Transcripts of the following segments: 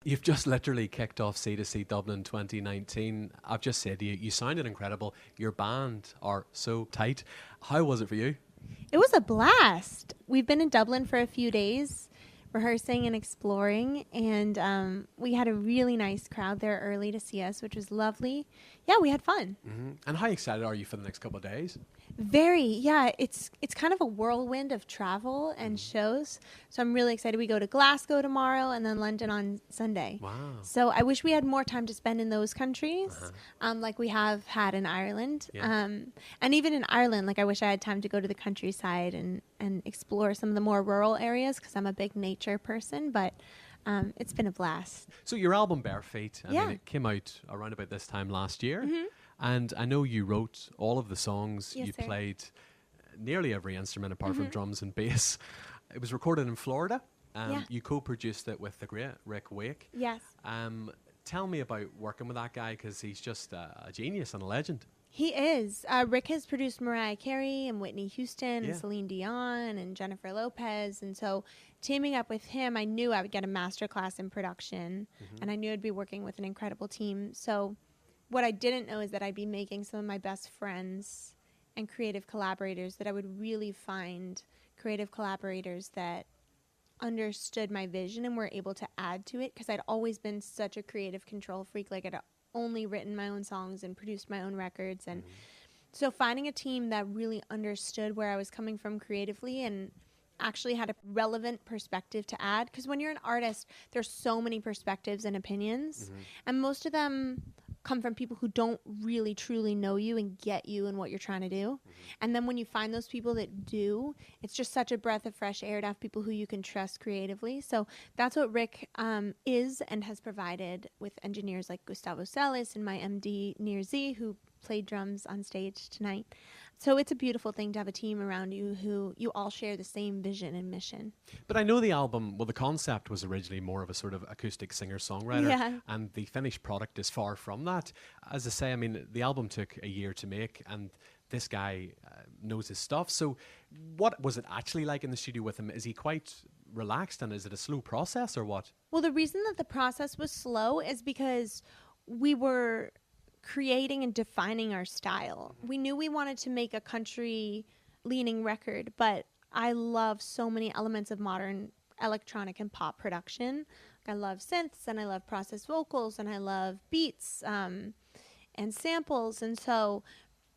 You've just literally kicked off C2C Dublin 2019. I've just said to you, you sounded incredible. Your band are so tight. How was it for you? It was a blast. We've been in Dublin for a few days, rehearsing and exploring, and we had a really nice crowd there early to see us, which was lovely. Yeah, we had fun. Mm-hmm. And how excited are you for the next couple of days? Very, yeah. It's kind of a whirlwind of travel and shows. So I'm really excited. We go to Glasgow tomorrow and then London on Sunday. Wow. So I wish we had more time to spend in those countries, like we have had in Ireland. Yeah. And even in Ireland, like I wish I had time to go to the countryside and explore some of the more rural areas because I'm a big nature person. But it's been a blast. So your album Bare Feet, I Yeah. mean, it came out around about this time last year. Mm-hmm. And I know you wrote all of the songs. Yes, You sir. played nearly every instrument apart from drums and bass. It was recorded in Florida. Yeah. You co-produced it with the great Rick Wake. Yes. Tell me about working with that guy because he's just a genius and a legend. He is. Rick has produced Mariah Carey and Whitney Houston Yeah. and Celine Dion and Jennifer Lopez. And so teaming up with him, I knew I would get a masterclass in production and I knew I'd be working with an incredible team. So what I didn't know is that I'd be making some of my best friends and creative collaborators, that I would really find creative collaborators that understood my vision and were able to add to it, because I'd always been such a creative control freak. Like I'd only written my own songs and produced my own records. And so finding a team that really understood where I was coming from creatively and actually had a relevant perspective to add. Because when you're an artist, there's so many perspectives and opinions. And most of them come from people who don't really truly know you and get you and what you're trying to do. And then when you find those people that do, it's just such a breath of fresh air to have people who you can trust creatively. So that's what Rick is and has provided, with engineers like Gustavo Celis and my MD Nir Z, who played drums on stage tonight. So it's a beautiful thing to have a team around you who you all share the same vision and mission. But I know the album, well, the concept was originally more of a sort of acoustic singer-songwriter, Yeah. and the finished product is far from that. As I say, I mean, the album took a year to make, and this guy knows his stuff. So what was it actually like in the studio with him? Is he quite relaxed, and is it a slow process, or what? Well, the reason that the process was slow is because we were creating and defining our style. We knew we wanted to make a country-leaning record, but I love so many elements of modern electronic and pop production. I love synths, and I love processed vocals, and I love beats and samples. And so,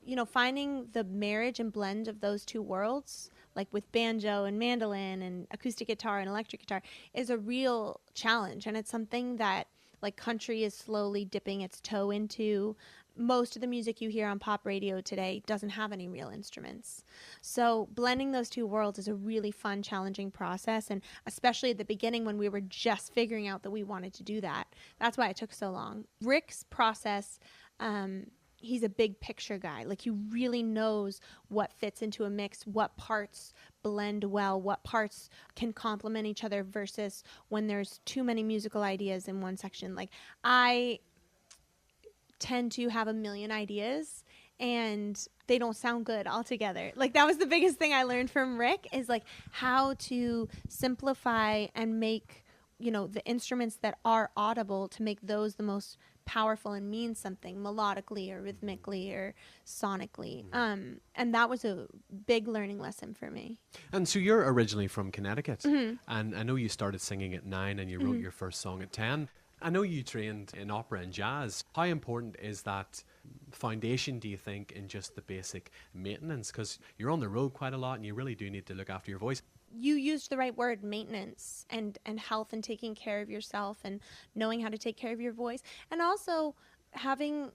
you know, finding the marriage and blend of those two worlds, like with banjo and mandolin and acoustic guitar and electric guitar, is a real challenge. And it's something that, like, country is slowly dipping its toe into. Most of the music you hear on pop radio today doesn't have any real instruments. So blending those two worlds is a really fun, challenging process. And especially at the beginning when we were just figuring out that we wanted to do that. That's why it took so long. Rick's process, he's a big picture guy. Like, he really knows what fits into a mix, what parts blend well, what parts can complement each other, versus when there's too many musical ideas in one section. Like, I tend to have a million ideas and they don't sound good altogether. Like, that was the biggest thing I learned from Rick, is like how to simplify and make, you know, the instruments that are audible, to make those the most powerful and mean something melodically or rhythmically or sonically. And that was a big learning lesson for me. And so you're originally from Connecticut, and I know you started singing at 9 and you wrote your first song at 10. I know you trained in opera and jazz. How important is that foundation, do you think, in just the basic maintenance? Because you're on the road quite a lot and you really do need to look after your voice. You used the right word, maintenance, and health, and taking care of yourself and knowing how to take care of your voice. And also having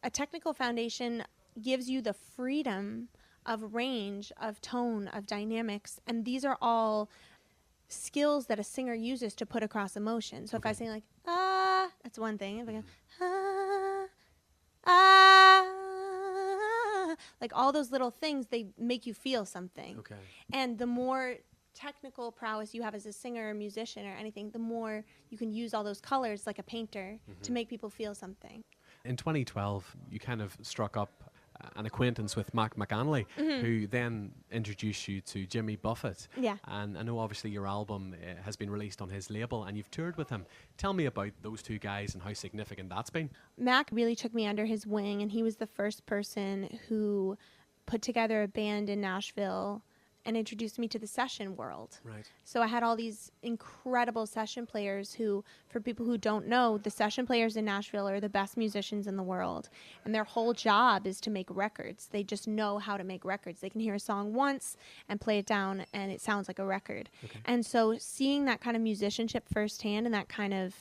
a technical foundation gives you the freedom of range, of tone, of dynamics. And these are all skills that a singer uses to put across emotion. So if I sing like, ah, that's one thing. If I go, like all those little things, they make you feel something. Okay. And the more technical prowess you have as a singer or musician or anything, the more you can use all those colors like a painter to make people feel something. In 2012, you kind of struck up an acquaintance with Mac McAnally, who then introduced you to Jimmy Buffett. Yeah. And I know obviously your album has been released on his label and you've toured with him. Tell me about those two guys and how significant that's been. Mac really took me under his wing, and he was the first person who put together a band in Nashville and introduced me to the session world. Right. So I had all these incredible session players who, for people who don't know, the session players in Nashville are the best musicians in the world. And their whole job is to make records. They just know how to make records. They can hear a song once and play it down and it sounds like a record. Okay. And so seeing that kind of musicianship firsthand and that kind of,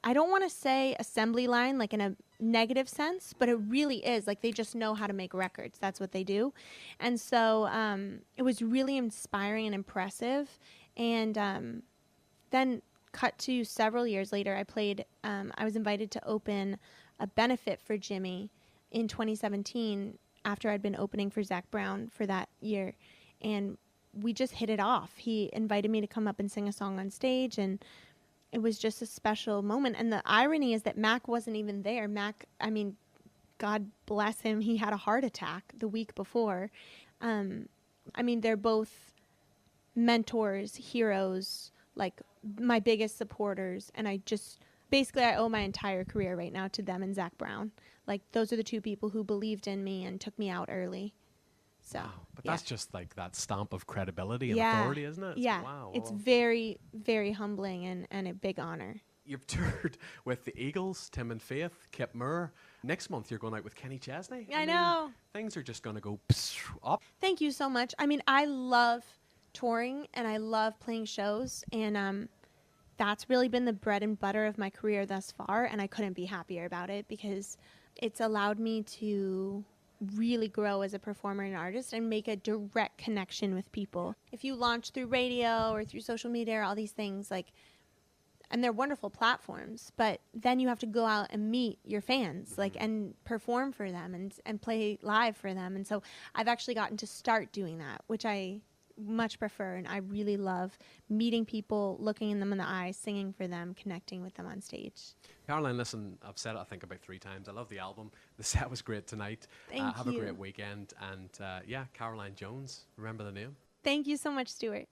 I don't want to say assembly line like in a negative sense, but it really is like they just know how to make records. That's what they do. And so it was really inspiring and impressive. And then cut to several years later, I was invited to open a benefit for Jimmy in 2017 after I'd been opening for Zach Brown for that year. And we just hit it off. He invited me to come up and sing a song on stage, and it was just a special moment. And the irony is that Mac wasn't even there. Mac, I mean, God bless him, he had a heart attack the week before. I mean, they're both mentors, heroes, like my biggest supporters. And I owe my entire career right now to them and Zach Brown. Like, those are the two people who believed in me and took me out early. So, wow. But that's just like that stamp of credibility and authority, isn't it? Wow. It's very, very humbling and a big honor. You've toured with the Eagles, Tim and Faith, Kip Moore. Next month you're going out with Kenny Chesney. I know. Things are just going to go up. Thank you so much. I mean, I love touring and I love playing shows, and that's really been the bread and butter of my career thus far, and I couldn't be happier about it because it's allowed me to really grow as a performer and artist and make a direct connection with people. If you launch through radio or through social media or all these things, like, and they're wonderful platforms, but then you have to go out and meet your fans, like, and perform for them and play live for them. And so I've actually gotten to start doing that, which I much prefer, and I really love meeting people, looking them in the eyes, singing for them, connecting with them on stage. Caroline, listen, I've said it I think about 3 times. I love the album. The set was great tonight. Thank have you. a great weekend. And Caroline Jones, remember the name? Thank you so much, Stuart.